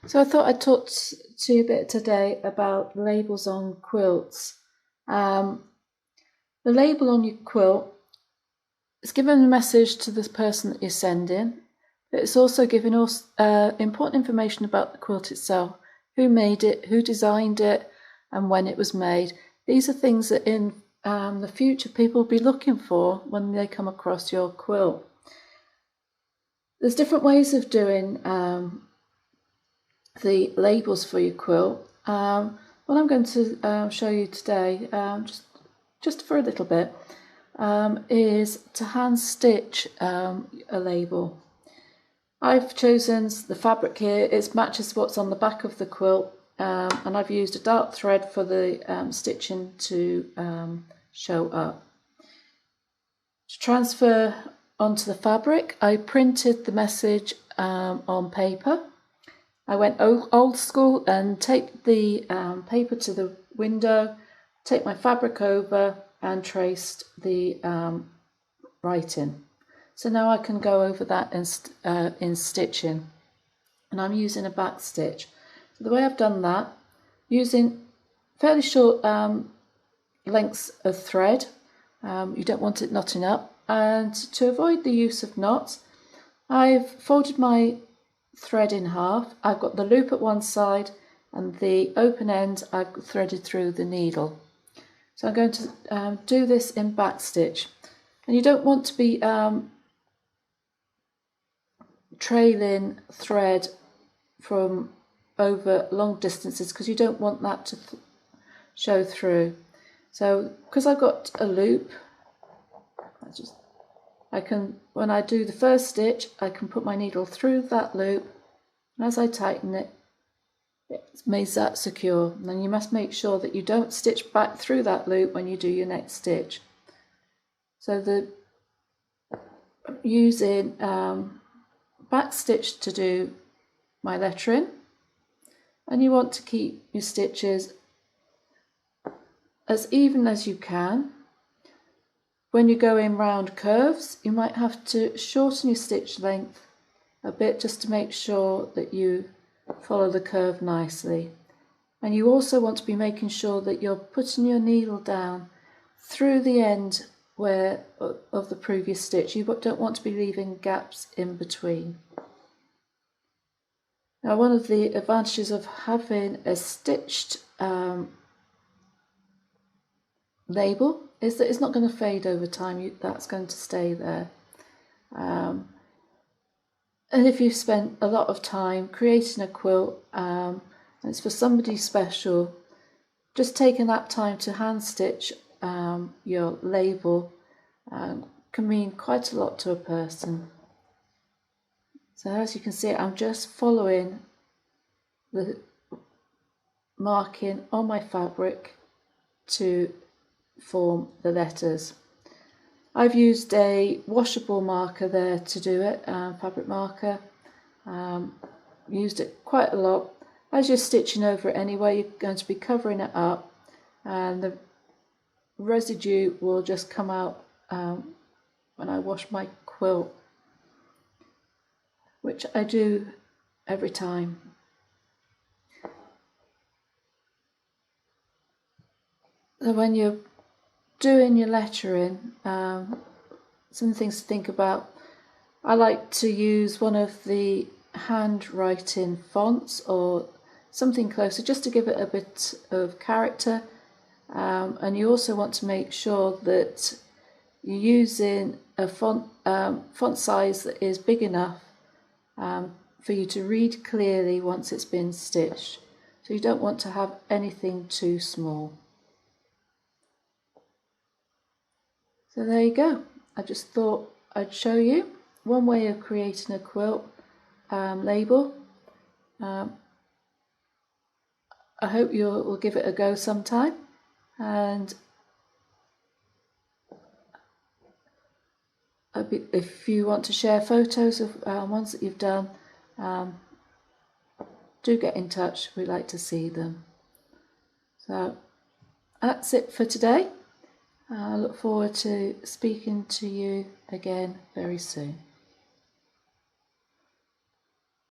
So I thought I'd talk to you a bit today about labels on quilts. The label on your quilt is giving a message to the person that you're sending, but it's also giving us important information about the quilt itself, who made it, who designed it, and when it was made. These are things that in the future people will be looking for when they come across your quilt. There's different ways of doing the labels for your quilt. What I'm going to show you today, just for a little bit, is to hand stitch a label. I've chosen the fabric here. It matches what's on the back of the quilt, and I've used a dark thread for the stitching to show up. To transfer onto the fabric, I printed the message on paper. I went old school and take the paper to the window, take my fabric over and traced the writing. So now I can go over that in stitching, and I'm using a back stitch. So the way I've done that, using fairly short lengths of thread, you don't want it knotting up, and to avoid the use of knots, I've folded my thread in half. I've got the loop at one side and the open end I've threaded through the needle. So I'm going to do this in back stitch, and you don't want to be trailing thread from over long distances, because you don't want that to show through. So because I've got a loop, when I do the first stitch, I can put my needle through that loop, and as I tighten it, it makes that secure. And then you must make sure that you don't stitch back through that loop when you do your next stitch. So using back stitch to do my lettering, and you want to keep your stitches as even as you can. When you're going round curves, you might have to shorten your stitch length a bit just to make sure that you follow the curve nicely. And you also want to be making sure that you're putting your needle down through the end of the previous stitch. You don't want to be leaving gaps in between. Now, one of the advantages of having a stitched label is that it's not going to fade over time. That's going to stay there. And if you've spent a lot of time creating a quilt and it's for somebody special, just taking that time to hand stitch your label can mean quite a lot to a person. So as you can see, I'm just following the marking on my fabric to form the letters. I've used a washable marker there to do it, fabric marker. Used it quite a lot. As you're stitching over it anyway, you're going to be covering it up, and the residue will just come out when I wash my quilt, which I do every time. So when you're doing your lettering, some things to think about. I like to use one of the handwriting fonts or something closer, just to give it a bit of character. And you also want to make sure that you're using a font size that is big enough for you to read clearly once it's been stitched. So you don't want to have anything too small. So there you go. I just thought I'd show you one way of creating a quilt label. I hope you'll give it a go sometime, and if you want to share photos of ones that you've done, do get in touch. We'd like to see them. So that's it for today. I look forward to speaking to you again very soon.